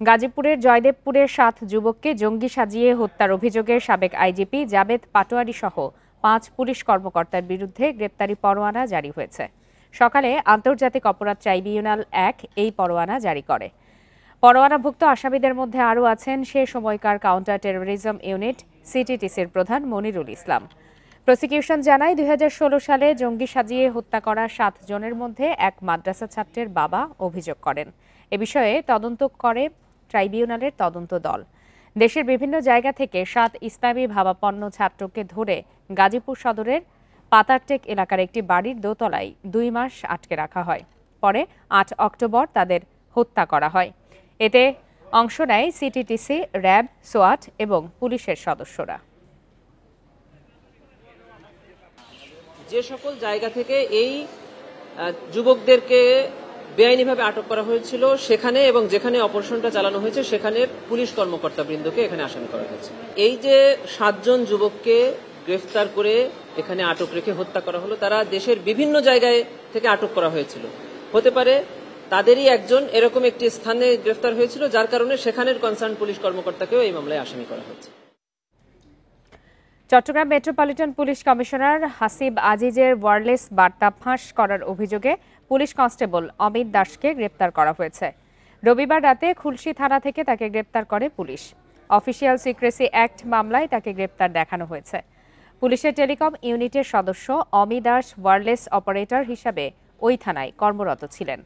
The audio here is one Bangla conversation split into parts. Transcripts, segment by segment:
গাজীপুরের জয়দেবপুরের ৭ যুবককে জঙ্গি সাজিয়ে হত্যার অভিযোগে সাবেক আইজিপি জাবেদ পাটোয়ারি সহ ৫ পুলিশ কর্মকর্তার বিরুদ্ধে গ্রেপ্তারি পরোয়ানা জারি হয়েছে। সকালে আন্তর্জাতিক অপরাধ ট্রাইব্যুনাল ১ এই পরোয়ানা জারি করে। পরোয়ানাভুক্ত আসামিদের মধ্যে আরও আছেন সে সময়কার কাউন্টার টেরোরিজম ইউনিট সিটিটিসির প্রধান মনিরুল ইসলাম। প্রসিকিউশন জানায় ২০১৬ সালে জঙ্গি সাজিয়ে হত্যা করা ৭ জনের মধ্যে এক মাদ্রাসা ছাত্রের বাবা অভিযোগ করেন। এ বিষয়ে তদন্ত করে ট্রাইব্যুনালের তদন্ত দল। দেশের বিভিন্ন জায়গা থেকে ৭ ইসলামী ভাবাপন্ন ছাত্রকে ধরে গাজীপুর সদরের পাতারটেক এলাকার একটি বাড়ির দোতলায় ২ মাস আটকে রাখা হয়। পরে ৮ অক্টোবর তাদের হত্যা করা হয়। এতে অংশ নেয় সিটিটিসি, র্যাব, সোয়াট এবং পুলিশের সদস্যরা। যে সকল জায়গা থেকে এই যুবকদেরকে বেআইনিভাবে আটক করা হয়েছিল সেখানে এবং যেখানে অপারেশনটা চালানো হয়েছে সেখানের পুলিশ কর্মকর্তাবৃন্দকে এখানে আসামি করা হয়েছে। এই যে ৭ জন যুবককে গ্রেফতার করে এখানে আটক রেখে হত্যা করা হলো, তারা দেশের বিভিন্ন জায়গায় থেকে আটক করা হয়েছিল। হতে পারে তাদেরই একজন এরকম একটি স্থানে গ্রেফতার হয়েছিল, যার কারণে সেখানের কনসার্ন পুলিশ কর্মকর্তাকেও এই মামলায় আসামি করা হয়েছে। Chittagong metropolitan police commissioner Hasib আজিজের ওয়্যারলেস বার্তা ফাঁস করার অভিযোগে পুলিশ কনস্টেবল অমিত দাসকে গ্রেপ্তার করা হয়েছে। রবিবার রাতে খুলশী থানা থেকে তাকে গ্রেপ্তার করে পুলিশ। অফিসিয়াল সিক্রেসি অ্যাক্ট মামলায় তাকে গ্রেপ্তার দেখানো হয়েছে। পুলিশের টেলিকম ইউনিটের সদস্য অমিত দাস ওয়্যারলেস অপারেটর হিসাবে ওই থানায় কর্মরত ছিলেন।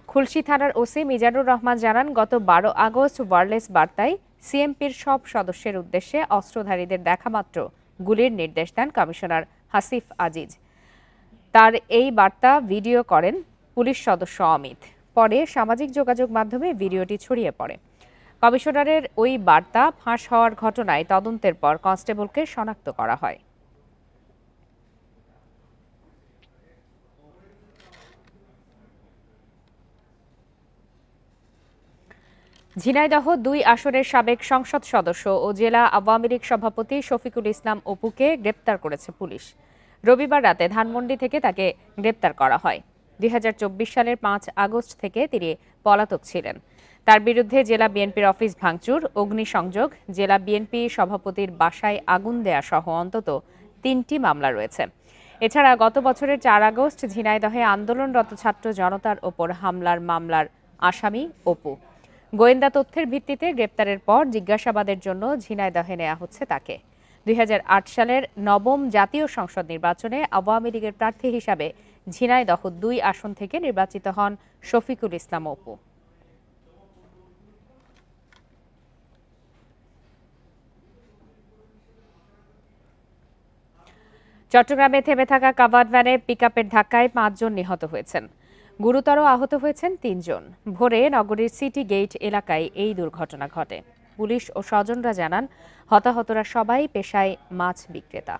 খুলশী থানার ওসি মিজানুর রহমান জানান, গত ১২ আগস্ট ওয়্যারলেস বার্তায় সিএমপির সব সদস্যের উদ্দেশ্যে অস্ত্রধারীদের দেখামাত্র গুলির নির্দেশ দেন কমিশনার হাসিব আজিজ। তার এই বার্তা ভিডিও করেন পুলিশ সদস্য অমিত। পরে সামাজিক যোগাযোগ মাধ্যমে ভিডিওটি ছড়িয়ে পড়ে। কমিশনারের ওই বার্তা ফাঁস হওয়ার ঘটনায় তদন্তের পর কনস্টেবলকে শনাক্ত করা হয়। ঝিনাইদহ ২ আসনের সাবেক সংসদ সদস্য ও জেলা আওয়ামী লীগ সভাপতি শফিকুল ইসলাম অপুকে গ্রেপ্তার করেছে পুলিশ। রবিবার রাতে ধানমন্ডি থেকে তাকে গ্রেপ্তার করা হয়। ২০২৪ সালের ৫ আগস্ট থেকে তিনি পলাতক ছিলেন। তার বিরুদ্ধে জেলা বিএনপির অফিস ভাঙচুর, অগ্নিসংযোগ, জেলা বিএনপি সভাপতির বাসায় আগুন দেয়া সহ অন্তত ৩টি মামলা রয়েছে। এছাড়া গত বছরের ৪ আগস্ট ঝিনাইদহে আন্দোলনরত ছাত্র জনতার ওপর হামলার মামলার আসামি অপু। গোয়েন্দা তথ্যের ভিত্তিতে গ্রেপ্তারের পর জিজ্ঞাসাবাদের জন্য ঝিনাইদহে নেওয়া হচ্ছে তাকে। ২০০৮ সালের ৯ম জাতীয় সংসদ নির্বাচনে আওয়ামী লীগের প্রার্থী হিসাবে ঝিনাইদহ ২ আসন থেকে নির্বাচিত হন শফিকুল ইসলাম অপু। চট্টগ্রামে থেমে থাকা কাভার্ড ভ্যানে পিকআপের ধাক্কায় ৫ জন নিহত হয়েছেন। গুরুতর আহত হয়েছেন ৩ জন। ভোরে নগরীর সিটি গেট এলাকায় এই দুর্ঘটনা ঘটে। পুলিশ ও স্বজনরা জানান, হতাহতরা সবাই পেশায় মাছ বিক্রেতা।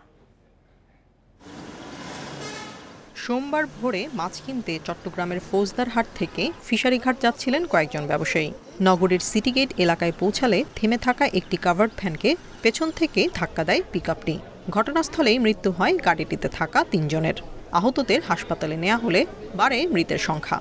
সোমবার ভোরে মাছ কিনতে চট্টগ্রামের ফৌজদারহাট থেকে ফিশারিঘাট যাচ্ছিলেন কয়েকজন ব্যবসায়ী। নগরীর সিটি গেট এলাকায় পৌঁছালে থেমে থাকা একটি কাভার্ড ভ্যানকে পেছন থেকে ধাক্কা দেয় পিকআপটি। ঘটনাস্থলেই মৃত্যু হয় গাড়িটিতে থাকা ৩ জনের। আহতদের হাসপাতালে নেওয়া হলে বাড়ে মৃতের সংখ্যা।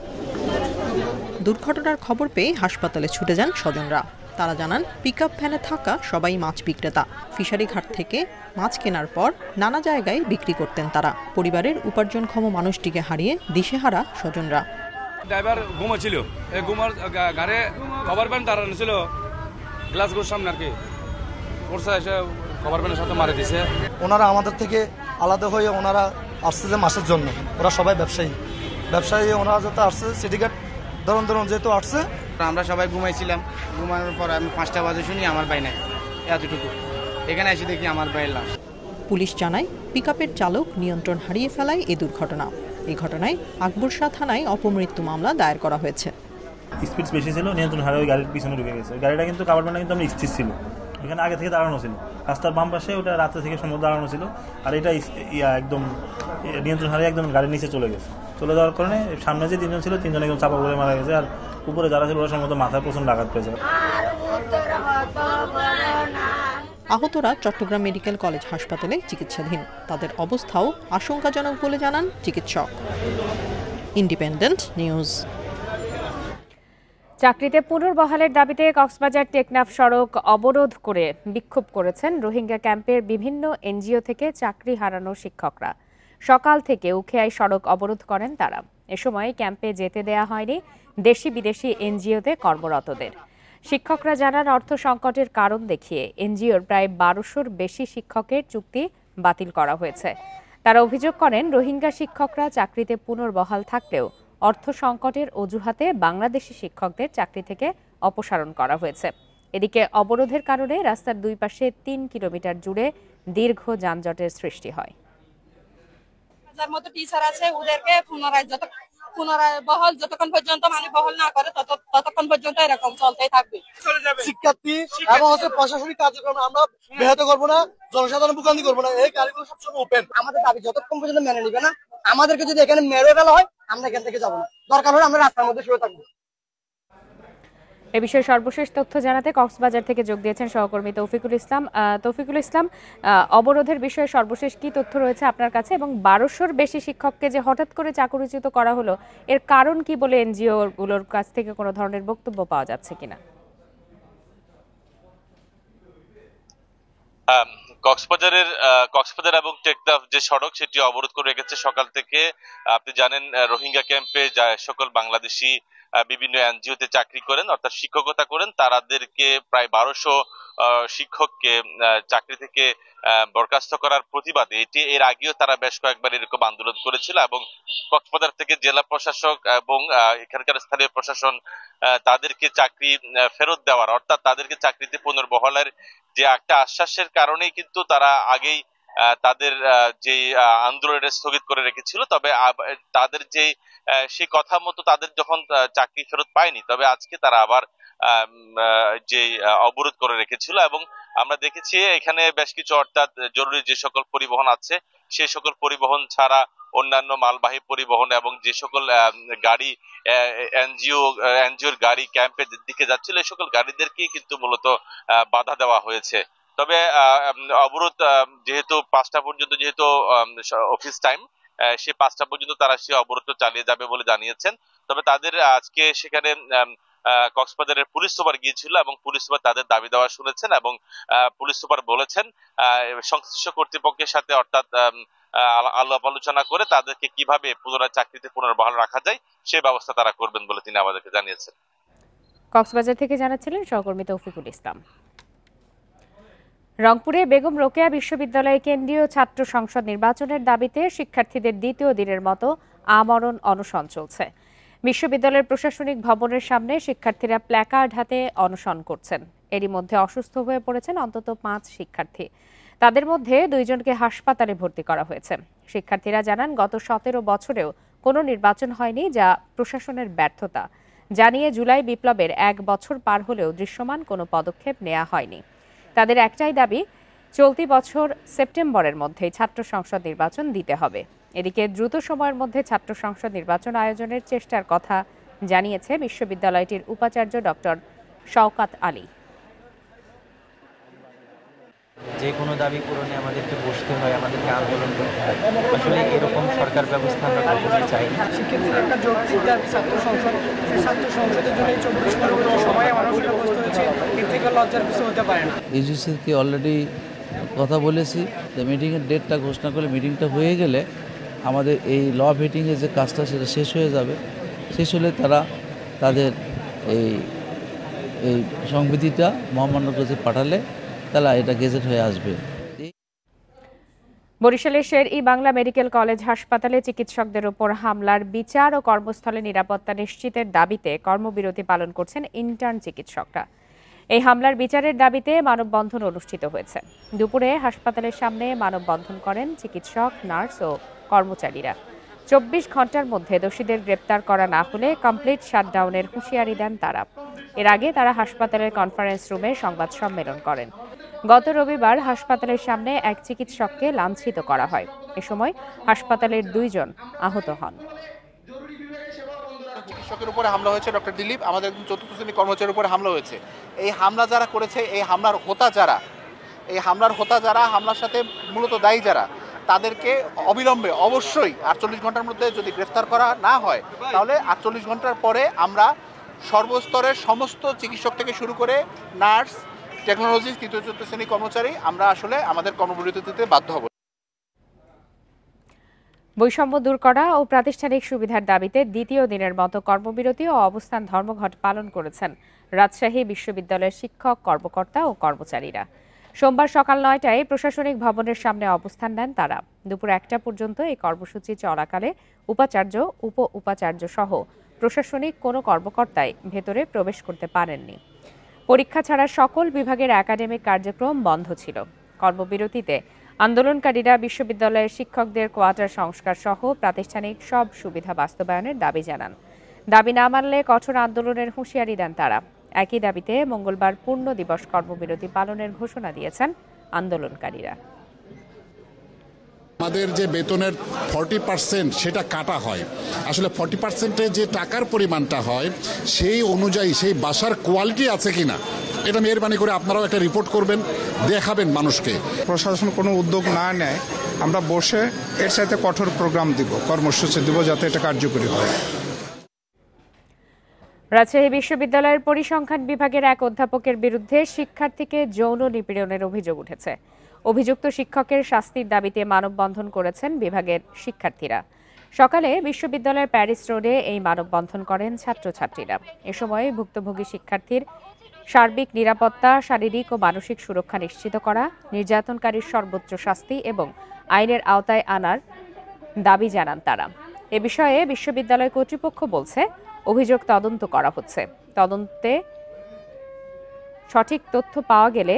দুর্ঘটনার খবর পেয়ে হাসপাতালে ছুটে যান স্বজনরা। তারা জানান, পিকআপ ভ্যানে থাকা সবাই মাছ বিক্রেতা। ফিশারিঘাট থেকে মাছ কেনার পর নানা জায়গায় বিক্রি করতেন তারা। পরিবারের উপার্জনক্ষম মানুষটিকে হারিয়ে দিশেহারা স্বজনরা। ড্রাইভার ঘুমাচ্ছিল, এই ঘুমার গাড়ি কভার ভ্যান দাঁড়ানো ছিল গ্লাসগোর সামনে আর কি, ফোর্সা এসে কভার ভ্যানের সাথে মারে দিছে। ওনারা আমাদের থেকে আলাদা হয়ে ওনারা আসছে যে মাসের জন্য। ওরা সবাই ব্যবসায়ী, ওনারা যত আসছে সিটিঘাট ধরুন যেহেতু আসছে। আমরা সবাই ঘুমাইছিলাম, ঘুমানোর পর আমি ৫টা বাজে শুনি আমার ভাই নাই, এতটুকু। এখানে এসে দেখি আমার ভাইয়ের লাশ। পুলিশ জানায়, পিকআপের চালক নিয়ন্ত্রণ হারিয়ে ফেলায় এই দুর্ঘটনা। এই ঘটনায় আকবর শাহ থানায় অপমৃত্যু মামলা দায়ের করা হয়েছে। স্পিড বেশি ছিল, নিয়ন্ত্রণ হারিয়ে ওই গাড়ির পিছনে ঢুকে গেছে। গাড়িটা কিন্তু কাভার্ড ভ্যানটা কিন্তু আমরা স্থির ছিল, এখানে আগে থেকে দাঁড়ানো ছিল, রাস্তার বাম পাশে ওটা রাত্রে থেকে সম্ভব দাঁড়ানো ছিল। আর এটা একদম নিয়ন্ত্রণ হারিয়ে একদম গাড়ির নিচে চলে গেছে। চলে যাওয়ার কারণে সামনে যে ৩ জন ছিল, ৩ জন একদম চাপা পড়ে মারা গেছে। আর উপরে যারা ছিল ওরা সম্ভবত মাথায় প্রচন্ড আঘাত পেয়েছে। আহতরা চট্টগ্রাম মেডিকেল কলেজ হাসপাতালে চিকিৎসাধীন। তাদের অবস্থাও আশঙ্কাজনক বলে জানান চিকিৎসক। Independent news. চাকরিতে পুনর্বহালের দাবিতে কক্সবাজার টেকনাফ সড়ক অবরোধ করে বিক্ষোভ করেছেন রোহিঙ্গা ক্যাম্পের বিভিন্ন এনজিও থেকে চাকরি হারানো শিক্ষকরা। সকাল থেকে উখিয়ায় সড়ক অবরোধ করেন তারা। এ সময় ক্যাম্পে যেতে দেয়া হয়নি দেশি বিদেশি এনজিওতে কর্মরতদের। শিক্ষকরা জানান, অর্থ সংকটের কারণ দেখিয়ে এনজিওর প্রায় ১২০০-র বেশি শিক্ষকের চুক্তি বাতিল করা হয়েছে। তারা অভিযোগ করেন, রোহিঙ্গা শিক্ষকরা চাকরিতে পুনর্বহাল থাকলেও অর্থ সংকটের অজুহাতে বাংলাদেশি শিক্ষকদের চাকরি থেকে অপসারণ করা হয়েছে। এদিকে অবরোধের কারণে রাস্তার দুই পাশে ৩ কিলোমিটার জুড়ে দীর্ঘ যানজটের সৃষ্টি হয়। যার মতো টিচার আছে ওদেরকে পুনরায় বহাল যতক্ষণ পর্যন্ত মানে বহাল না করে ততক্ষণ পর্যন্ত এরকম চলতেই থাকবে। শিক্ষার্থী এবং প্রশাসনিক কার্যক্রম আমরা ব্যাহত করবো না, জনসাধারণ ভোগান্তি করবো না। এই গাড়িগুলো সবসময় ওপেন। আমাদের দাবি যতক্ষণ পর্যন্ত মেনে নিবে না, আমাদেরকে যদি এখানে মেরে ফেলা হয় আমরা এখান থেকে যাবো না। দরকার হলে আমরা রাস্তার মধ্যে শুয়ে থাকবো। এ বিষয়ে সর্বশেষ তথ্য জানাতে কক্সবাজার থেকে যোগ দিয়েছেন সহকর্মী তৌফিকুল ইসলাম। তৌফিকুল ইসলাম, অবরোধের বিষয়ে সর্বশেষ কি তথ্য রয়েছে আপনার কাছে, এবং ১২০০-র বেশি শিক্ষককে যে হঠাৎ করে চাকরিচ্যুত করা হলো এর কারণ কি বলে এনজিও গুলোর কাছ থেকে কোনো ধরনের বক্তব্য পাওয়া যাচ্ছে কিনা? কক্সবাজার এবং টেকনাফ যে সড়ক সেটি অবরোধ করে রেখেছে সকাল থেকে। আপনি জানেন, রোহিঙ্গা ক্যাম্পে যা সকল বাংলাদেশি বিভিন্ন এনজিওতে চাকরি করেন, অর্থাৎ শিক্ষকতা করেন, তাদেরকে প্রায় ১২০০ শিক্ষককে চাকরি থেকে বরখাস্ত করার প্রতিবাদে এর আগেও তারা বেশ কয়েকবার এরকম আন্দোলন করেছিল এবং কক্সবাজার থেকে জেলা প্রশাসক এবং এখানকার স্থানীয় প্রশাসন তাদেরকে চাকরি ফেরত দেওয়ার, অর্থাৎ তাদেরকে চাকরিতে পুনর্বহালের যে একটা আশ্বাসের কারণেই কিন্তু তারা আগেই তাদের যে আন্দোলনটা স্থগিত করে রেখেছিল। তবে তাদের যে সেই কথা মতো তাদের যখন চাকরি ফেরত পায়নি, তবে আজকে তারা আবার যে অবরোধ করে রেখেছিল। এবং আমরা দেখেছি এখানে বেশ কিছু, অর্থাৎ জরুরি যে সকল পরিবহন আছে সেই সকল পরিবহন ছাড়া অন্যান্য মালবাহী পরিবহন এবং যে সকল গাড়ি এনজিওর গাড়ি ক্যাম্পের দিকে যাচ্ছিল, এই সকল গাড়িদেরকে কিন্তু মূলত বাধা দেওয়া হয়েছে। তবে অবরোধ যেহেতু ৫টা পর্যন্ত, যেহেতু অফিস টাইম, সেই ৫টা পর্যন্ত তারা সেই অবরোধ চালিয়ে যাবে বলে জানিয়েছেন। তবে তাদের আজকে সেখানে কক্সবাজারের পুলিশ সুপার গিয়েছিল এবং পুলিশ সুপার তাদের দাবি দেওয়া শুনেছেন এবং পুলিশ সুপার বলেছেন সংশ্লিষ্ট কর্তৃপক্ষের সাথে, অর্থাৎ আলাপ আলোচনা করে তাদেরকে কিভাবে পুনরায় চাকরিতে পুনর্বহাল রাখা যায় সেই ব্যবস্থা তারা করবেন বলে তিনি আমাদেরকে জানিয়েছেন। কক্সবাজার থেকে জানাচ্ছিলেন সহকর্মী তৌফিকুল ইসলাম। রংপুরে বেগম রোকেয়া বিশ্ববিদ্যালয়ে কেন্দ্রীয় ছাত্র সংসদ নির্বাচনের দাবিতে শিক্ষার্থীদের দ্বিতীয় দিনের মতো আমরণ অনশন চলছে। বিশ্ববিদ্যালয়ের প্রশাসনিক ভবনের সামনে শিক্ষার্থীরা প্ল্যাকার্ড হাতে অনশন করছেন। এরই মধ্যে অসুস্থ হয়ে পড়েছেন অন্তত ৫ শিক্ষার্থী। তাদের মধ্যে ২ জনকে হাসপাতালে ভর্তি করা হয়েছে। শিক্ষার্থীরা জানান, গত ১৭ বছরেও কোনো নির্বাচন হয়নি, যা প্রশাসনের ব্যর্থতা। জানিয়ে জুলাই বিপ্লবের ১ বছর পার হলেও দৃশ্যমান কোনো পদক্ষেপ নেওয়া হয়নি। তাদের একটাই দাবি, চলতি বছর সেপ্টেম্বরের মধ্যেই ছাত্র সংসদ নির্বাচন দিতে হবে। এদিকে দ্রুত সময়ের মধ্যে ছাত্র সংসদ নির্বাচন আয়োজনের চেষ্টার কথা জানিয়েছে বিশ্ববিদ্যালয়টির উপাচার্য ডক্টর শওকাত আলী। যে কোনো দাবি পূরণে আমাদেরকে বসতে হয়, আমাদেরকে আন্দোলন করতে হয়। আসলে এরকম সরকার ব্যবস্থা আমরা কখনোই চাই না। শিক্ষার্থীদের একটা যৌক্তিক দাবি ছাত্র সংসদ, সেই ছাত্র সংসদের জন্য ২৪ পরবর্তী সময়ে আমরা সেটাগ্রস্ত হয়েছে। এর থেকে লজ্জার কিছু হতে পারে না। ইউজিসিকে অলরেডি কথা বলেছি যে মিটিংয়ের ডেটটা ঘোষণা করে মিটিংটা হয়ে গেলে আমাদের এই ল মিটিংয়ের যে কাজটা সেটা শেষ হয়ে যাবে। শেষ হলে তারা তাদের এই সংবিধিটা মহামান্য কাছে পাঠালে তাহলে এটা গেজেট হয়ে আসবে। বরিশালের শের-ই বাংলা মেডিকেল কলেজ হাসপাতালে চিকিৎসকদের ওপর হামলার বিচার ও কর্মস্থলে নিরাপত্তা নিশ্চিতের দাবিতে কর্মবিরতি পালন করছেন ইন্টার্ন চিকিৎসকরা। এই হামলার বিচারের দাবিতে মানববন্ধন অনুষ্ঠিত হয়েছে। দুপুরে হাসপাতালের সামনে মানববন্ধন করেন চিকিৎসক, নার্স ও কর্মচারীরা। ২৪ ঘন্টার মধ্যে দোষীদের গ্রেপ্তার করা না হলে কমপ্লিট শাটডাউনের হুঁশিয়ারি দেন তারা। এর আগে তারা হাসপাতালের কনফারেন্স রুমে সংবাদ সম্মেলন করেন। গত রবিবার হাসপাতালের সামনে এক চিকিৎসককে লাঞ্ছিত করা হয়। এ সময় হাসপাতালের ২ জন আহত হন। চিকিৎসকের উপরে হামলা হয়েছে, ডক্টর দিলীপ, আমাদের একজন চতুর্থ শ্রেণীর কর্মচারীর উপরে হামলা হয়েছে। এই হামলা যারা করেছে, এই হামলার হোতা যারা, হামলার সাথে মূলত দায়ী যারা, তাদেরকে অবিলম্বে অবশ্যই ৪৮ ঘন্টার মধ্যে যদি গ্রেফতার করা না হয়, তাহলে ৪৮ ঘন্টার পরে আমরা সর্বস্তরের সমস্ত চিকিৎসক থেকে শুরু করে নার্স, টেকনোলজিস্ট, তৃতীয় চতুর্থ শ্রেণী কর্মচারী আমরা আসলে আমাদের কর্মবিরতি দিতে বাধ্য হব। বৈষম্য দূর করা ও প্রাতিষ্ঠানিক সুবিধার দাবিতে দ্বিতীয় দিনের মতো কর্মবিরতি ও অবস্থান ধর্মঘট পালন করেছেন রাজশাহী বিশ্ববিদ্যালয়ের শিক্ষক, কর্মকর্তা ও কর্মচারীরা। সোমবার সকাল 9টায় প্রশাসনিক ভবনের সামনে অবস্থান নেন তারা। দুপুর 1টা পর্যন্ত এই কর্মসূচি চলাকালে উপাচার্য, উপ উপাচার্য সহ প্রশাসনিক কোনো কর্মকর্তাই ভেতরে প্রবেশ করতে পারেননি। পরীক্ষা ছাড়া সকল বিভাগের একাডেমিক কার্যক্রম বন্ধ ছিল। কর্মবিরতিতে আন্দোলনকারীরা বিশ্ববিদ্যালয়ের শিক্ষকদের কোয়ার্টার সংস্কার সহ প্রাতিষ্ঠানিক সব সুবিধা বাস্তবায়নের দাবি জানান। দাবি না মানলে কঠোর আন্দোলনের হুঁশিয়ারি দেন তারা। একই দাবিতে মঙ্গলবার পূর্ণ দিবস কর্মবিরতি পালনের ঘোষণা দিয়েছেন আন্দোলনকারীরা। আমাদের যে বেতনের 40% সেটা কাটা হয়, আসলে 40%-এ যে টাকার পরিমাণটা হয় সেই অনুযায়ী সেই বাসার কোয়ালিটি আছে কিনা এটা মেহরবানি করে আপনারাও একটা রিপোর্ট করবেন, দেখাবেন মানুষকে। প্রশাসন কোনো উদ্যোগ না নেয় আমরা বসে এর সাথে কঠোর প্রোগ্রাম দিব, কর্মসূচি দিব যাতে এটা কার্যকরী হয়। রাজশাহী বিশ্ববিদ্যালয়ের পরিসংখ্যান বিভাগের এক অধ্যাপকের বিরুদ্ধে শিক্ষার্থীকে যৌন নিপীড়নের অভিযোগ উঠেছে। অভিযুক্ত শিক্ষকের শাস্তির দাবিতে মানববন্ধন করেছেন বিভাগের শিক্ষার্থীরা। সকালে বিশ্ববিদ্যালয়ের প্যারিস রোডে এই মানববন্ধন করেন ছাত্রছাত্রীরা। এ সময় ভুক্তভোগী শিক্ষার্থীর সার্বিক নিরাপত্তা, শারীরিক ও মানসিক সুরক্ষা নিশ্চিত করা, নির্যাতনকারীর সর্বোচ্চ শাস্তি এবং আইনের আওতায় আনার দাবি জানান তারা। এ বিষয়ে বিশ্ববিদ্যালয় কর্তৃপক্ষ বলছে, অভিযোগ তদন্ত করা হচ্ছে। তদন্তে সঠিক তথ্য পাওয়া গেলে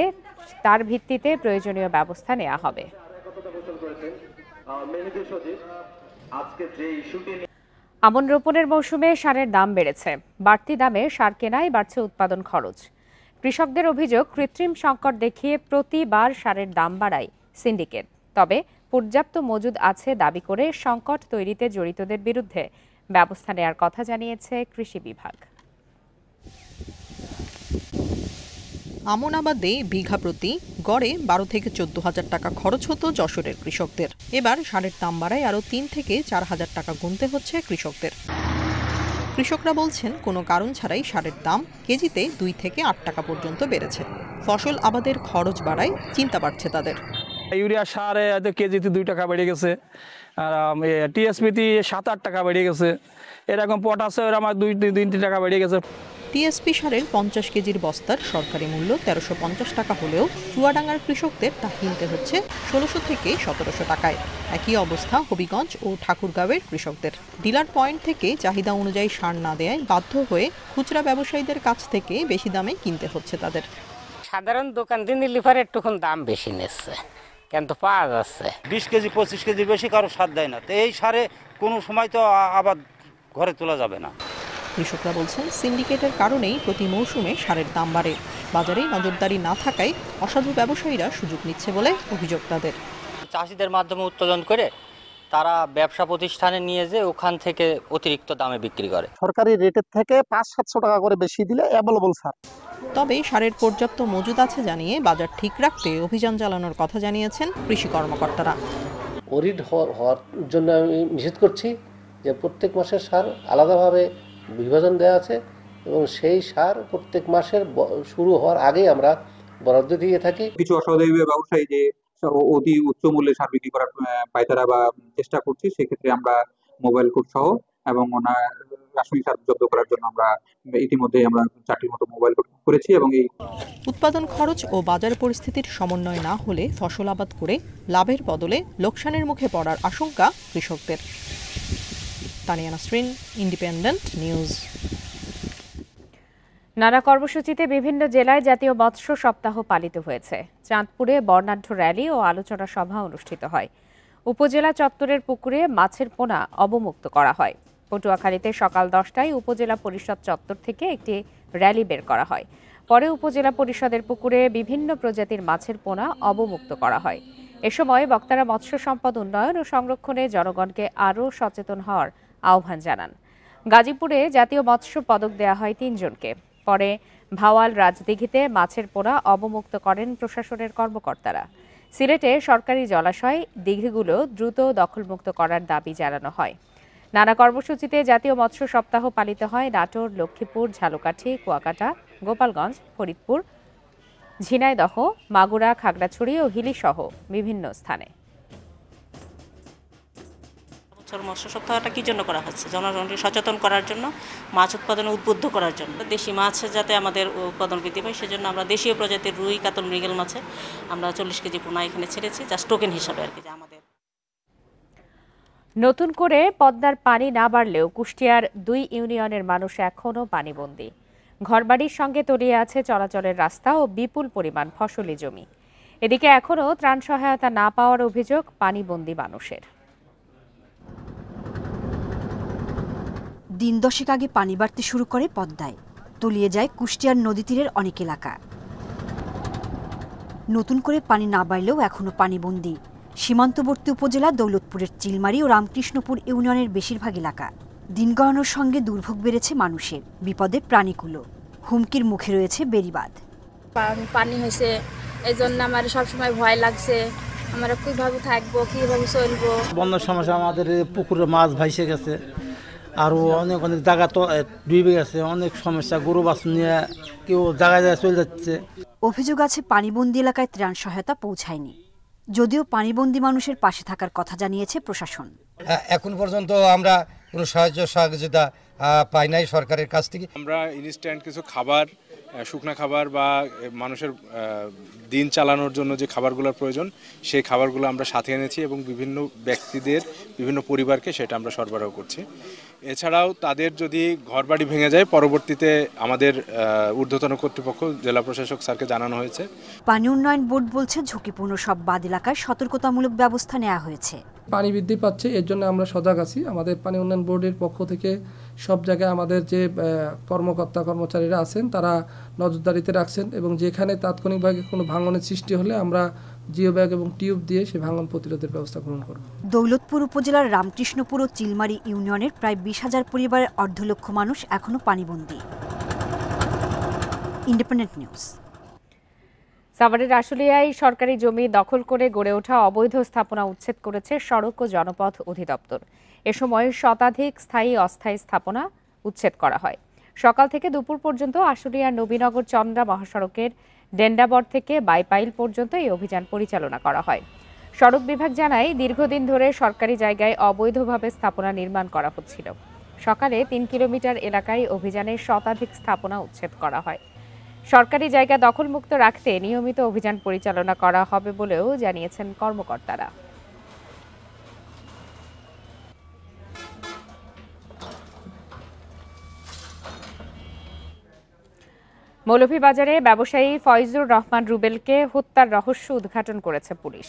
তার ভিত্তিতে প্রয়োজনীয় ব্যবস্থা নেওয়া হবে। আমন রোপণের মৌসুমে সারের দাম বেড়েছে। বাড়তি দামে সার কেনায় বাড়ছে উৎপাদন খরচ। কৃষকদের অভিযোগ, কৃত্রিম সংকট দেখিয়ে প্রতিবার সারের দাম বাড়ায় সিন্ডিকেট। তবে পর্যাপ্ত মজুদ আছে দাবি করে সংকট তৈরিতে জড়িতদের বিরুদ্ধে ব্যবস্থা নেওয়ার কথা জানিয়েছে কৃষি বিভাগ। আমন আবাদে বিঘা প্রতি গড়ে 12 থেকে 14,000 টাকা খরচ হতো যশোরের কৃষকদের। এবার সারের দাম বাড়ায় আরও 3 থেকে 4,000 টাকা গুনতে হচ্ছে কৃষকদের। কৃষকরা বলছেন, কোনো কারণ ছাড়াই সারের দাম কেজিতে 2 থেকে 8 টাকা পর্যন্ত বেড়েছে। ফসল আবাদের খরচ বাড়ায় চিন্তা বাড়ছে তাদের। ইউরিয়া সারে কেজিতে 2 টাকা বেড়ে গেছে, আর টিএসপিতে 7-8 টাকা বেড়ে গেছে, এরকম পটাশের আমার 2-3 টাকা বেড়ে গেছে। টিএসপি সারের 50 কেজির বস্তার সরকারি মূল্য 1350 টাকা হলেও চুয়াডাঙ্গার কৃষকদের তা কিনতে হচ্ছে 1600 থেকে 1700 টাকায়। একই অবস্থা হবিগঞ্জ ও ঠাকুরগাঁওয়ের কৃষকদের। ডিলার পয়েন্ট থেকে চাহিদা অনুযায়ী সার না দেয় বাধ্য হয়ে খুচরা ব্যবসায়ীদের কাছ থেকে বেশি দামে কিনতে হচ্ছে তাদের। সাধারণ দোকান দিয়ে নিলে পরে একটুক্ষণ দাম বেশি নিচ্ছে, কিন্তু পাওয়া যাচ্ছে 20 কেজি 25 কেজি বেশি কারো সার দেয় না। তো এই সারে কোনো সময় তো আবার ঘরে তোলা যাবে না। কৃষকরা বলছেন, সিন্ডিকেটের কারণেই প্রতি মৌসুমে সারের দাম বাড়ে। বাজারে নজরদারি না থাকায় অসাধু ব্যবসায়ীরা সুযোগ নিচ্ছে বলে অভিযোগ তাদের। চাষিদের মাধ্যমে উত্তোলন করে তারা ব্যবসা প্রতিষ্ঠানে নিয়ে যে ওখান থেকে অতিরিক্ত দামে বিক্রি করে। সরকারি রেটের থেকে 500-700 টাকা করে বেশি দিলে অ্যাভেলেবল সার। তবে সারের পর্যাপ্ত মজুদ আছে জানিয়ে বাজার ঠিক রাখতে অভিযান চালানোর কথা জানিয়েছেন কৃষি কর্মকর্তারা। অরিড হওয়ার জন্য আমি নিষেধ করছি যে প্রত্যেক মাসের সার আলাদাভাবে বিভাজন দেওয়া আছে এবং সেই সার প্রত্যেক মাসের শুরু হওয়ার আগেই আমরা বরাদ্দ দিয়ে থাকি। কিছু অসাধু ব্যবসায়ী যে অতি উচ্চ মূল্যে সার বিক্রি করার পায়তারা বা চেষ্টা করছি, সেক্ষেত্রে আমরা মোবাইল কোড সহ এবং রাসায়নিক সার জব্দ করার জন্য আমরা ইতিমধ্যে 4টির মতো মোবাইল কোড করেছি। এবং এই উৎপাদন খরচ ও বাজার পরিস্থিতির সমন্বয় না হলে ফসল আবাদ করে লাভের বদলে লোকসানের মুখে পড়ার আশঙ্কা কৃষকদের। Tania Nasrin, independent news. নানা কর্মসূচিতে বিভিন্ন জেলায় জাতীয় মৎস্য সপ্তাহ পালিত হয়েছে। চাঁদপুরে বর্ণাঢ্য র্যালি ও আলোচনা সভা অনুষ্ঠিত হয়। উপজেলা চত্বরের পুকুরে মাছের পোনা অবমুক্ত করা হয়। পটুয়াখালীতে সকাল 10টায় উপজেলা পরিষদ চত্বর থেকে একটি র্যালি বের করা হয়। পরে উপজেলা পরিষদের পুকুরে বিভিন্ন প্রজাতির মাছের পোনা অবমুক্ত করা হয়। এ সময় বক্তারা মৎস্য সম্পদ উন্নয়ন ও সংরক্ষণে জনগণকে আরও সচেতন হওয়ার আহ্বান জানান। গাজীপুরে জাতীয় মৎস্য পদক দেয়া হয় 3 জনকে। পরে ভাওয়াল রাজদিঘিতে মাছের পোনা অবমুক্ত করেন প্রশাসনের কর্মকর্তারা। সিলেটে সরকারি জলাশয়, দিঘিগুলো দ্রুত দখলমুক্ত করার দাবি জানানো হয়। নানা কর্মসূচিতে জাতীয় মৎস্য সপ্তাহ পালিত হয় নাটোর, লক্ষ্মীপুর, ঝালকাঠি, কুয়াকাটা, গোপালগঞ্জ, ফরিদপুর, ঝিনাইদহ, মাগুরা, খাগড়াছড়ি ও হিলিসহ বিভিন্ন স্থানে। মৎস্য সপ্তাহটা কি জন্য করা হচ্ছে? জনগণকে সচেতন করার জন্য, মাছ উৎপাদনে উদ্বুদ্ধ করার জন্য। দেশি মাছ যাতে আমাদের উৎপাদন বৃদ্ধি পায় সেজন্য আমরা দেশীয় প্রজাতির রুই, কাতল, মৃগেল মাছে আমরা 40 কেজি পোনা এখানে ছেড়েছি, জাস্ট টোকেন হিসাবে আর কি। আমাদের নতুন করে পদ্মার পানি না বাড়লেও কুষ্টিয়ার 2 ইউনিয়নের মানুষ এখনও পানিবন্দী। ঘরবাড়ির সঙ্গে তলিয়ে আছে চলাচলের রাস্তা ও বিপুল পরিমাণ ফসলি জমি। এদিকে এখনও ত্রাণ সহায়তা না পাওয়ার অভিযোগ পানিবন্দী মানুষের। দিন 10 আগে পানি বাড়তে শুরু করে পদ্মায়, তলিয়ে যায় কুষ্টিয়ার নদী তীরের অনেক এলাকা। নতুন করে পানি না বাড়লেও এখনও পানিবন্দী সীমান্তবর্তী উপজেলা দৌলতপুরের চিলমারি ও রামকৃষ্ণপুর ইউনিয়নের বেশিরভাগ এলাকা। দিন গড়ানোর সঙ্গে দুর্ভোগ বেড়েছে মানুষের, বিপদে প্রাণীকুলো, হুমকির মুখে রয়েছে বেড়িবাঁধ। পানি হয়েছে এই জন্য আমার সবসময় ভয় লাগছে, আমরা কিভাবে থাকবো, কিভাবে চলবো। বন্যার সমস্যা, আমাদের পুকুরে মাছ ভাইসে গেছে, আরও অনেক অনেক জায়গা তো ডুবে গেছে, অনেক সমস্যা, গরু বাছুর নিয়ে কেউ জায়গায় জায়গায় চলে যাচ্ছে। অভিযোগ আছে পানিবন্দী এলাকায় ত্রাণ সহায়তা পৌঁছায়নি, যদিও পানিবন্দী মানুষের পাশে থাকার কথা জানিয়েছে প্রশাসন। এখন পর্যন্ত আমরা কোনো সাহায্য সহযোগিতা পাই নাই সরকারের কাছ থেকে। আমরা ইনস্ট্যান্ট কিছু খাবার, শুকনা খাবার বা মানুষের দিন চালানোর জন্য যে খাবারগুলোর প্রয়োজন সেই খাবারগুলো আমরা সাথে এনেছি এবং বিভিন্ন ব্যক্তিদের, বিভিন্ন পরিবারকে সেটা আমরা সরবরাহ করছি। এছাড়াও তাদের যদি ঘরবাড়ি ভেঙে যায়, পরবর্তীতে আমাদের ঊর্ধ্বতন কর্তৃপক্ষ, জেলা প্রশাসক স্যারকে জানানো হয়েছে। পানি উন্নয়ন বোর্ড বলছে ঝুঁকিপূর্ণ সব বাঁধ এলাকায় সতর্কতামূলক ব্যবস্থা নেওয়া হয়েছে। পানি বৃদ্ধি পাচ্ছে, এর জন্য আমরা সজাগ আছি। আমাদের পানি উন্নয়ন বোর্ডের পক্ষ থেকে সব জায়গায় আমাদের যে কর্মকর্তা কর্মচারীরা আছেন তারা নজরদারিতে রাখছেন এবং যেখানে তাৎক্ষণিকভাবে কোনো ভাঙনের সৃষ্টি হলে আমরা জিও ব্যাগ এবং টিউব দিয়ে সেই ভাঙন প্রতিরোধের ব্যবস্থা গ্রহণ করব। দৌলতপুর উপজেলার রামকৃষ্ণপুর ও চিলমারি ইউনিয়নের প্রায় 20,000 পরিবারের 1.5 লক্ষ মানুষ এখনও পানিবন্দী। Independent News. সাভারের আশুলিয়ায় সরকারি জমি দখল করে গড়ে ওঠা অবৈধ স্থাপনা উচ্ছেদ করেছে সড়ক ও জনপথ অধিদপ্তর। এ সময় শতাধিক স্থায়ী অস্থায়ী স্থাপনা উচ্ছেদ করা হয়। সকাল থেকে দুপুর পর্যন্ত আশুলিয়ার নবীনগর চন্দ্রা মহাসড়কের ডেন্ডাবর থেকে বাইপাইল পর্যন্ত এই অভিযান পরিচালনা করা হয়। সড়ক বিভাগ জানায়, দীর্ঘদিন ধরে সরকারি জায়গায় অবৈধভাবে স্থাপনা নির্মাণ করা হচ্ছিল। সকালে 3 কিলোমিটার এলাকায় অভিযানে শতাধিক স্থাপনা উচ্ছেদ করা হয়। সরকারি জায়গা দখলমুক্ত রাখতে নিয়মিত অভিযান পরিচালনা করা হবে বলেও জানিয়েছেন কর্মকর্তারা। মৌলভীবাজারে ব্যবসায়ী ফয়জুর রহমান রুবেলকে হত্যার রহস্য উদ্ঘাটন করেছে পুলিশ।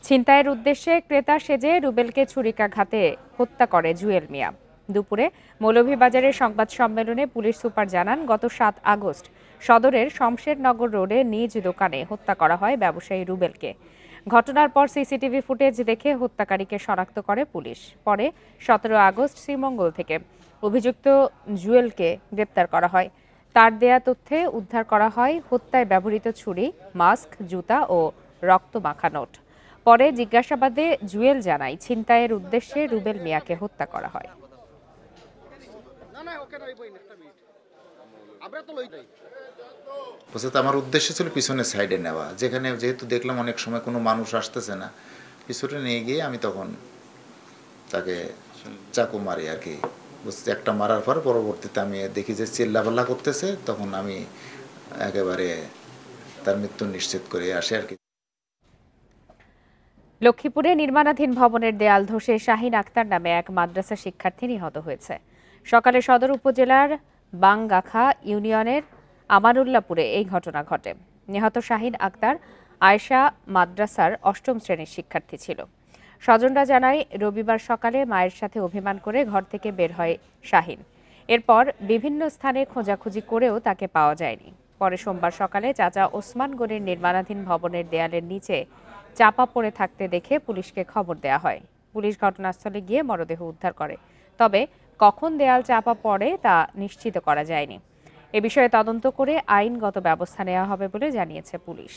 ছিনতাইয়ের উদ্দেশ্যে ক্রেতা সেজে রুবেলকে ছুরিকাঘাতে হত্যা করে জুয়েল মিয়া। দুপুরে মৌলভীবাজারের সংবাদ সম্মেলনে পুলিশ সুপার জানান, গত 7 আগস্ট সদরের শমশেরনগর রোডে নিজ দোকানে হত্যা করা হয় ব্যবসায়ী রুবেলকে। ঘটনার পর সিসিটিভি ফুটেজ দেখে হত্যাকারীকে শনাক্ত করে পুলিশ। পরে 17 আগস্ট শ্রীমঙ্গল থেকে অভিযুক্ত জুয়েলকে গ্রেপ্তার করা হয়। তার দেয়া তথ্যে উদ্ধার করা হয় হত্যায় ব্যবহৃত ছুরি, মাস্ক, জুতা ও রক্তমাখা নোট। পরে জিজ্ঞাসাবাদে জুয়েল জানায়, ছিনতাইয়ের উদ্দেশ্যে রুবেল মিয়াকে হত্যা করা হয়। আমার উদ্দেশ্য ছিল পিছনের সাইডে নেওয়া, যেখানে যেহেতু দেখলাম অনেক সময় কোনো মানুষ আসতেছে না, পিছনে নিয়ে গিয়ে আমি তখন তাকে চাকু মারি আর কি। একটা মারার পর পরবর্তীতে আমি দেখি যে চিল্লাপাল্লা করতেছে, তখন আমি একেবারে তার মৃত্যু নিশ্চিত করে আসি আর কি। লক্ষ্মীপুরে নির্মাণাধীন ভবনের দেয়াল ধসে শাহিন আক্তার নামে এক মাদ্রাসা শিক্ষার্থী নিহত হয়েছে। সকালে সদর উপজেলার বাংগাখা ইউনিয়নের আমানুল্লাপুরে এই ঘটনা ঘটে। নিহত শাহিন আক্তার আয়েশা মাদ্রাসার 8ম শ্রেণীর শিক্ষার্থী ছিল। স্বজনরা জানায়, রবিবার সকালে মায়ের সাথে অভিমান করে ঘর থেকে বের হয় শাহিন। এরপর বিভিন্ন স্থানে খোঁজাখুঁজি করেও তাকে পাওয়া যায়নি। পরে সোমবার সকালে চাচা ওসমান গনির নির্মাণাধীন ভবনের দেয়ালের নিচে চাপা পড়ে থাকতে দেখে পুলিশকে খবর দেয়া হয়। পুলিশ ঘটনাস্থলে গিয়ে মরদেহ উদ্ধার করে, তবে কখন দেয়াল চাপা পড়ে তা নিশ্চিত করা যায়নি। এ বিষয়ে তদন্ত করে আইনগত ব্যবস্থা নেওয়া হবে বলে জানিয়েছে পুলিশ।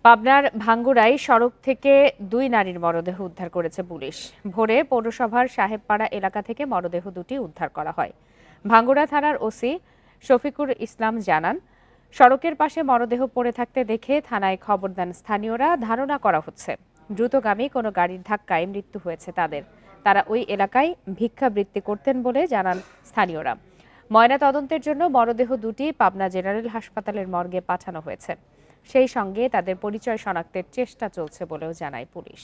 পাবনার ভাঙ্গুড়ায় সড়ক থেকে 2 নারীর মরদেহ উদ্ধার করেছে পুলিশ। ভোরে পৌরসভার সাহেবপাড়া এলাকা থেকে মরদেহ দুটি উদ্ধার করা হয়। ভাঙ্গুড়া থানার ওসি শফিকুর ইসলাম জানান, সড়কের পাশে মরদেহ পড়ে থাকতে দেখে থানায় খবর দেন স্থানীয়রা। ধারণা করা হচ্ছে দ্রুতগামী কোনো গাড়ির ধাক্কায় মৃত্যু হয়েছে তাদের। তারা ওই এলাকায় ভিক্ষাবৃত্তি করতেন বলে জানান স্থানীয়রা। ময়না তদন্তের জন্য মরদেহ দুটি পাবনা জেনারেল হাসপাতালের মর্গে পাঠানো হয়েছে। সেই সঙ্গে তাদের পরিচয় শনাক্তের চেষ্টা চলছে বলেও জানায় পুলিশ।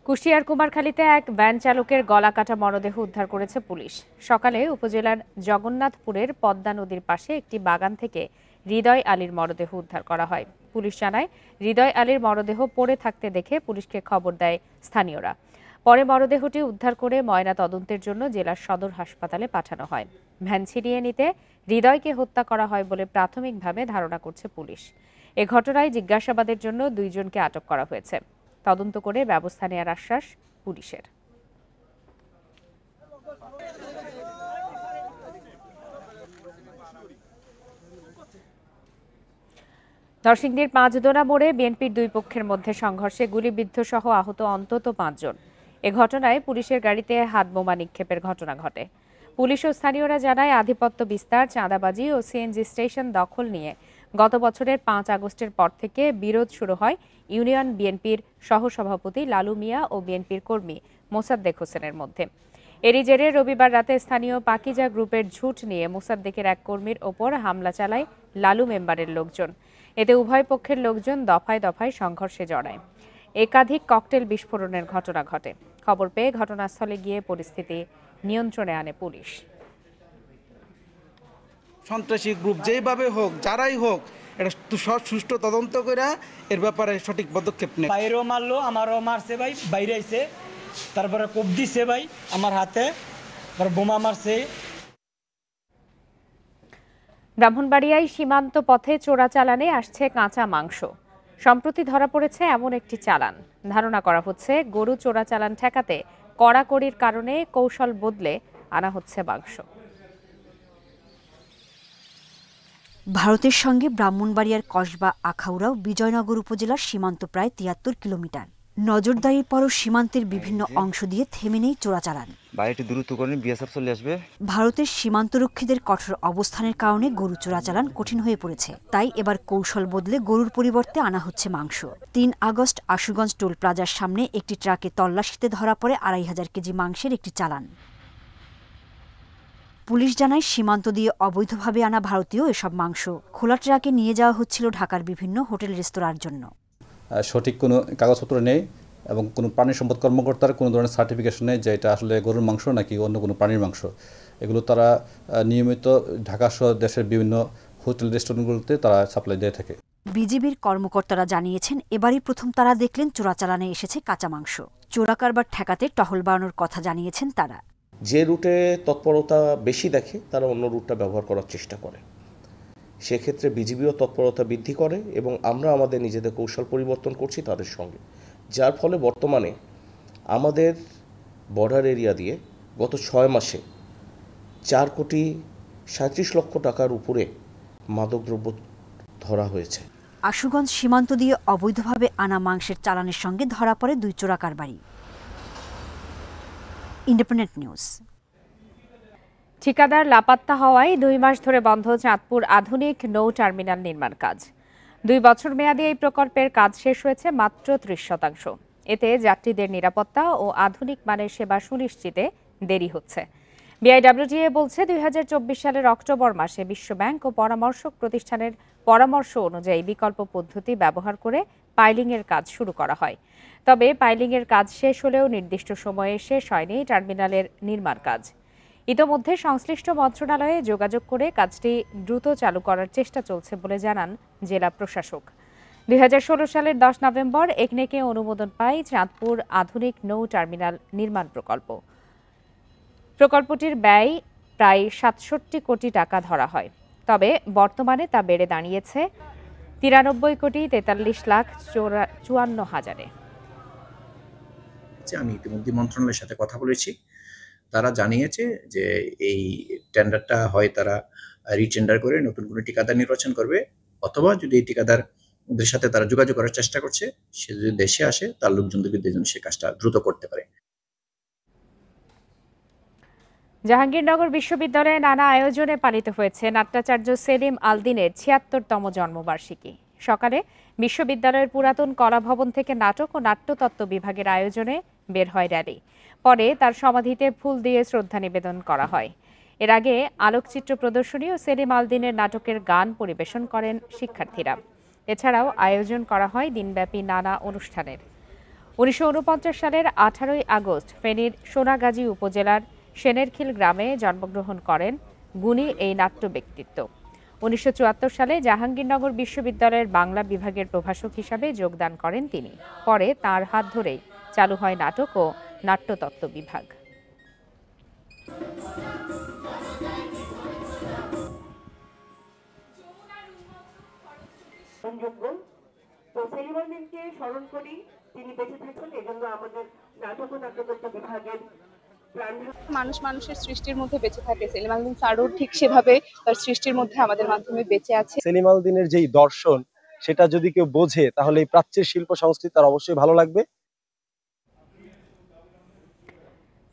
কুষ্টিয়ার কুমারখালীতে এক ভ্যান চালকের গলা কাটা মরদেহ উদ্ধার করেছে পুলিশ। সকালে উপজেলার জগন্নাথপুরের পদ্মা নদীর পাশে একটি বাগান থেকে হৃদয় আলীর মরদেহ উদ্ধার করা হয়। পুলিশ জানায়, হৃদয় আলীর মরদেহ পড়ে থাকতে দেখে পুলিশকে খবর দেয় স্থানীয়রা। পরে মরদেহটি উদ্ধার করে ময়না তদন্তের জন্য জেলার সদর হাসপাতালে পাঠানো হয়। ভ্যান ছিনিয়ে নিতে হৃদয়কে হত্যা করা হয় বলে প্রাথমিকভাবে ধারণা করছে পুলিশ। এ ঘটনায় জিজ্ঞাসাবাদের জন্য 2 জনকে আটক করা হয়েছে। তদন্ত করে ব্যবস্থা নেওয়ার আশ্বাস পুলিশের। নরসিংদীর 5 মোড়ে বিএনপির 2 পক্ষের মধ্যে সংঘর্ষে গুলিবিদ্ধ সহ আহত অন্তত 5 জন। এ ঘটনায় পুলিশের গাড়িতে হাতবোমা নিক্ষেপের ঘটনা ঘটে। পুলিশ ও স্থানীয়রা জানায়, আধিপত্য বিস্তার, চাঁদাবাজি ও সিএনজি স্টেশন দখল নিয়ে গত বছরের 5 আগস্টের পর থেকে বিরোধ শুরু হয় ইউনিয়ন বিএনপির সহসভাপতি লালু মিয়া ও বিএনপির কর্মী মোসাদ্দেক হোসেনের মধ্যে। এরই জেরে রবিবার রাতে স্থানীয় পাকিজা গ্রুপের ঝুট নিয়ে মোসাদ্দেকের এক কর্মীর ওপর হামলা চালায় লালু মেম্বারের লোকজন। এতে উভয় পক্ষের লোকজন দফায় দফায় সংঘর্ষে জড়ায়। একাধিক ককটেল বিস্ফোরণের ঘটনা ঘটে। খবর পেয়ে ঘটনাস্থলে গিয়ে পরিস্থিতি নিয়ন্ত্রণে আনে পুলিশ। সন্ত্রাসী গ্রুপ যেভাবে হোক, যারাই হোক, এটা সুষ্ঠু তদন্ত করে এর ব্যাপারে সঠিক পদক্ষেপ নেয়। বাইরেও মারলো, আমারও মারছে ভাই, বাইরে আইছে, তারপরে কোপ দিছে ভাই আমার হাতে, বোমা মারছে। ব্রাহ্মণবাড়িয়ায় সীমান্ত পথে চোরাচালানে আসছে কাঁচা মাংস। সম্প্রতি ধরা পড়েছে এমন একটি চালান। ধারণা করা হচ্ছে গরু চোরাচালান ঠেকাতে কড়াকড়ির কারণে কৌশল বদলে আনা হচ্ছে মাংস। ভারতের সঙ্গে ব্রাহ্মণবাড়িয়ার কসবা আখাউড়া ও বিজয়নগর উপজেলার সীমান্ত প্রায় 73 কিলোমিটার। নজরদারির পরও সীমান্তের বিভিন্ন অংশ দিয়ে থেমে নেই চোরাচালান। বাইরে দ্রুত করে বিএসএফ চলে আসবে। ভারতের সীমান্তরক্ষীদের কঠোর অবস্থানের কারণে গরু চোরাচালান কঠিন হয়ে পড়েছে। তাই এবার কৌশল বদলে গরুর পরিবর্তে আনা হচ্ছে মাংস। 3 আগস্ট আশুগঞ্জ টোল প্লাজার সামনে একটি ট্রাকে তল্লাশিতে ধরা পড়ে 2500 কেজি মাংসের একটি চালান। পুলিশ জানায়, সীমান্ত দিয়ে অবৈধভাবে আনা ভারতীয় এসব মাংস খোলা ট্রাকে নিয়ে যাওয়া হচ্ছিল ঢাকার বিভিন্ন হোটেল রেস্তোরাঁর জন্য। সঠিক কোনো কাগজপত্র নেই এবং কোনো প্রাণী সম্পদ কর্মকর্তার কোনো ধরনের সার্টিফিকেশন নেই যে এটা আসলে গরুর মাংস নাকি অন্য কোনো প্রাণীর মাংস। এগুলো তারা নিয়মিত ঢাকা সহ দেশের বিভিন্ন হোটেল রেস্টুরেন্টগুলোতে তারা সাপ্লাই দিয়ে থাকে। বিজিবির কর্মকর্তারা জানিয়েছেন, এবারই প্রথম তারা দেখলেন চোরাচালানে এসেছে কাঁচা মাংস। চোরা কারবার ঠেকাতে টহল বাড়ানোর কথা জানিয়েছেন তারা। যে রুটে তৎপরতা বেশি দেখে তারা অন্য রুটটা ব্যবহার করার চেষ্টা করে। সেক্ষেত্রে বিজিবিও তৎপরতা বৃদ্ধি করে এবং আমরা আমাদের নিজেদের কৌশল পরিবর্তন করছি তাদের সঙ্গে, যার ফলে বর্তমানে আমাদের বর্ডার এরিয়া দিয়ে গত 6 মাসে 4,37,00,000 টাকার উপরে মাদকদ্রব্য ধরা হয়েছে। আশুগঞ্জ সীমান্ত দিয়ে অবৈধভাবে আনা মাংসের চালানের সঙ্গে ধরা পড়ে 2 চোরা কারবারি। Independent News. ঠিকাদার লাপাত্তা হওয়ায় 2 মাস ধরে বন্ধ চাঁদপুর আধুনিক নৌ টার্মিনাল নির্মাণ কাজ। 2 বছর মেয়াদী এই প্রকল্পের কাজ শেষ হয়েছে মাত্র 30%। এতে যাত্রীদের নিরাপত্তা ও আধুনিক মানের সেবা সুনিশ্চিতে দেরি হচ্ছে। বিআইডব্লিউটিএ বলছে, 2024 সালের অক্টোবর মাসে বিশ্বব্যাংক ও পরামর্শক প্রতিষ্ঠানের পরামর্শ অনুযায়ী বিকল্প পদ্ধতি ব্যবহার করে পাইলিংয়ের কাজ শুরু করা হয়। তবে পাইলিংয়ের কাজ শেষ হলেও নির্দিষ্ট সময়ে শেষ হয়নি টার্মিনালের নির্মাণ কাজ। ইতোমধ্যে সংশ্লিষ্ট মন্ত্রণালয়ে যোগাযোগ করে কাজটি দ্রুত চালু করার চেষ্টা চলছে বলে জানান জেলা প্রশাসক। 2016 সালের 10 নভেম্বর একনেকে অনুমোদন পায় চাঁদপুর আধুনিক নৌ টার্মিনাল নির্মাণ প্রকল্প। প্রকল্পটির ব্যয় প্রায় 67 কোটি টাকা ধরা হয়। তবে বর্তমানে তা বেড়ে দাঁড়িয়েছে 93,43,54,000-এ। আমি ইতিমধ্যে মন্ত্রণালয়ের সাথে কথা বলেছি, তারা জানিয়েছে যে এই টেন্ডারটা হয় তারা রিটেন্ডার করে নতুন কোনো ঠিকাদার নির্বাচন করবে, অথবা যদি এই ঠিকাদারদের সাথে তারা যোগাযোগ করার চেষ্টা করছে, সে যদি দেশে আসে তার লোকজনদেরকে যেন সে কাজটা দ্রুত করতে পারে। জাহাঙ্গীরনগর বিশ্ববিদ্যালয়ে নানা আয়োজনে পালিত হয়েছে নাট্যাচার্য সেলিম আলদিনের ৭৬তম জন্মবার্ষিকী। সকালে বিশ্ববিদ্যালয়ের পুরাতন কলা ভবন থেকে নাটক ও নাট্যতত্ত্ব বিভাগের আয়োজনে বের হয় র্যালি। পরে তার সমাধিতে ফুল দিয়ে শ্রদ্ধা নিবেদন করা হয়। এর আগে আলোকচিত্র প্রদর্শনী ও সেলিম আলদিনের নাটকের গান পরিবেশন করেন শিক্ষার্থীরা। এছাড়াও আয়োজন করা হয় দিনব্যাপী নানা অনুষ্ঠানের। ১৯৪৯ সালের ১৮ই আগস্ট ফেনীর সোনাগাজী উপজেলার সেনেরখিল গ্রামে জন্মগ্রহণ করেন গুণী এই নাট্য ব্যক্তিত্ব। ১৯৭৪ সালে জাহাঙ্গীরনগর বিশ্ববিদ্যালয়ের বাংলা বিভাগের প্রভাষক হিসাবে যোগদান করেন তিনি। পরে তার হাত ধরেই চালু হয় নাটক ও নাট্যতত্ত্ব বিভাগ। স্মরণ করি, তিনি বেঁচে থাকেন, এজন্য আমাদের নাটক ও নাট্যতত্ত্ব বিভাগের মানুষ মানুষের সৃষ্টির মধ্যে বেঁচে থাকে। সেলিম আলদিন স্যারও ঠিক সেভাবে তার সৃষ্টির মধ্যে আমাদের মাধ্যমে বেঁচে আছে। সেলিম আলদিনের যেই দর্শন, সেটা যদি কেউ বোঝে তাহলে এই প্রাচ্যের শিল্প সংস্কৃতি তার অবশ্যই ভালো লাগবে।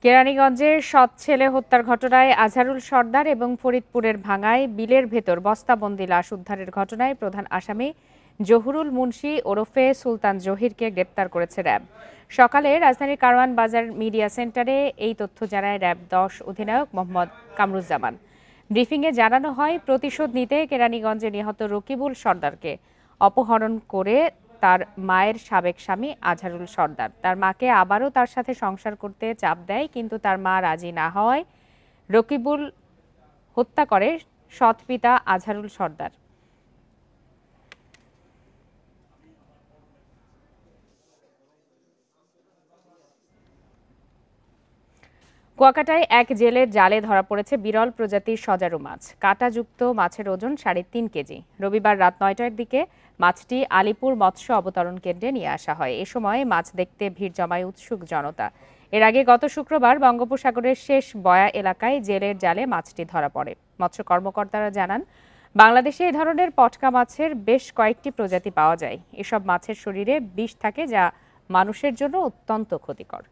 কেরানীগঞ্জের সৎ ছেলে হত্যার ঘটনায় আজহারুল সর্দার এবং ফরিদপুরের ভাঙ্গায় বিলের ভেতর বস্তাবন্দি লাশ উদ্ধারের ঘটনায় প্রধান আসামি জহুরুল মুন্সি ওরফে সুলতান জহিরকে গ্রেপ্তার করেছে র্যাব। সকালে রাজধানীর কারওয়ান বাজার মিডিয়া সেন্টারে এই তথ্য জানায় র্যাব ১০ অধিনায়ক মোহাম্মদ কামরুজ্জামান। ব্রিফিংয়ে জানানো হয়, প্রতিশোধ নিতে কেরানীগঞ্জে নিহত রকিবুল সর্দারকে অপহরণ করে তার মায়ের সাবেক স্বামী আজহারুল সর্দার তার মাকে আবারও তার সাথে সংসার করতে চাপ দেয়, কিন্তু তার মা রাজি না হওয়ায় রকিবুল হত্যা করে সৎ পিতা আজহারুল সর্দার। কুয়াকাটায় এক জেলের জালে ধরা পড়েছে বিরল প্রজাতির সজারু মাছ। কাঁটাযুক্ত মাছের ওজন ৩.৫ কেজি। রবিবার রাত ৯টার দিকে মাছটি আলিপুর মৎস্য অবতরণ কেন্দ্রে নিয়ে আসা হয়। এ সময় মাছ দেখতে ভিড় জমায় উৎসুক জনতা। এর আগে গত শুক্রবার বঙ্গোপসাগরের শেষ বয়া এলাকায় জেলের জালে মাছটি ধরা পড়ে। মৎস্য কর্মকর্তারা জানান, বাংলাদেশে এই ধরনের পটকা মাছের বেশ কয়েকটি প্রজাতি পাওয়া যায়। এসব মাছের শরীরে বিষ থাকে, যা মানুষের জন্য অত্যন্ত ক্ষতিকর।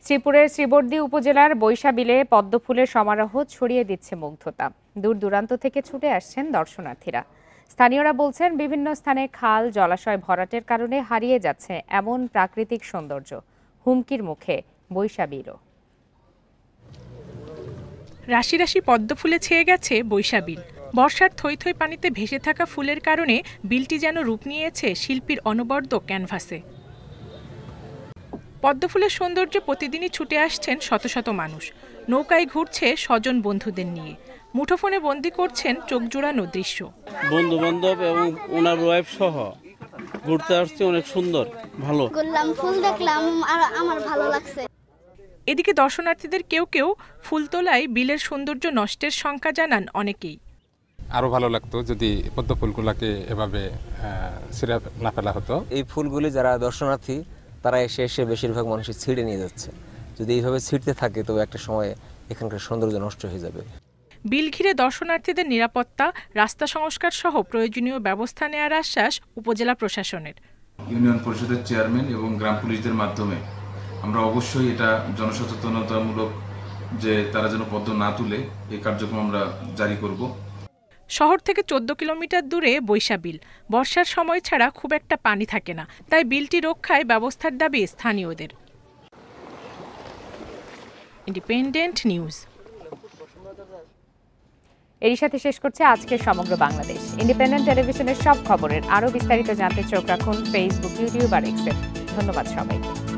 শ্রীপুরের শ্রীবর্দী উপজেলার বৈশাবিলে পদ্ম ফুলের সমারোহ ছড়িয়ে দিচ্ছে মুগ্ধতা। দূর দূরান্ত থেকে ছুটে আসছেন দর্শনার্থীরা। স্থানীয়রা বলছেন, বিভিন্ন স্থানে খাল জলাশয় ভরাটের কারণে হারিয়ে যাচ্ছে এমন প্রাকৃতিক সৌন্দর্য। হুমকির মুখে বৈশাবিলও। রাশি রাশি পদ্ম ফুলে ছেয়ে গেছে বৈশাবিল। বর্ষার থই থই পানিতে ভেসে থাকা ফুলের কারণে বিলটি যেন রূপ নিয়েছে শিল্পীর অনবদ্য ক্যানভাসে। পদ্মফুলের সৌন্দর্যে প্রতিদিনই ছুটে আসছেন শত শত মানুষ। নৌকায় ঘুরছে স্বজন বন্ধুদের নিয়ে, মুঠোফোনে বন্দি করছেন চোখ জোড়ানো দৃশ্য। বন্ধু বান্ধব এবং ওনার ওয়াইফ সহ ঘুরতে আসছে, অনেক সুন্দর, ভালো ফুল দেখলাম আর আমার ভালো লাগছে। এদিকে দর্শনার্থীদের কেউ কেউ ফুল তোলায় বিলের সৌন্দর্য নষ্টের শঙ্কা জানান অনেকেই। আরো ভালো লাগতো যদি পদ্ম ফুলগুলোকে এভাবে ছিঁড়ে না ফেলা হতো। এই ফুলগুলি যারা দর্শনার্থী তারা এসে বেশিরভাগ মানুষই ছিঁড়ে নিয়ে যাচ্ছে। যদি এইভাবে ছিঁড়তে থাকে তবে একটা সময় এখানকার সৌন্দর্য নষ্ট হয়ে যাবে। বিল ঘিরে দর্শনার্থীদের নিরাপত্তা, রাস্তা সংস্কার সহ প্রয়োজনীয় ব্যবস্থা নেওয়ার আশ্বাস উপজেলা প্রশাসনের। ইউনিয়ন পরিষদের চেয়ারম্যান এবং গ্রাম পুলিশদের মাধ্যমে আমরা অবশ্যই এটা জনসচেতনতামূলক যে তারা যেন পদ্ম না তুলে এই কার্যক্রম আমরা জারি করব। শহর থেকে 14 কিলোমিটার দূরে বৈশাবিল। বর্ষার সময় ছাড়া খুব একটা পানি থাকে না, তাই বিলটি রক্ষায় ব্যবস্থার দাবি স্থানীয়দের। Independent news. এর সাথে শেষ করছে আজকের সমগ্র বাংলাদেশ। ইন্ডিপেন্ডেন্ট টেলিভিশনের সব খবরের আরও বিস্তারিত জানতে চোখ রাখুন ফেসবুক, ইউটিউব আর এক্সে। ধন্যবাদ সবাইকে।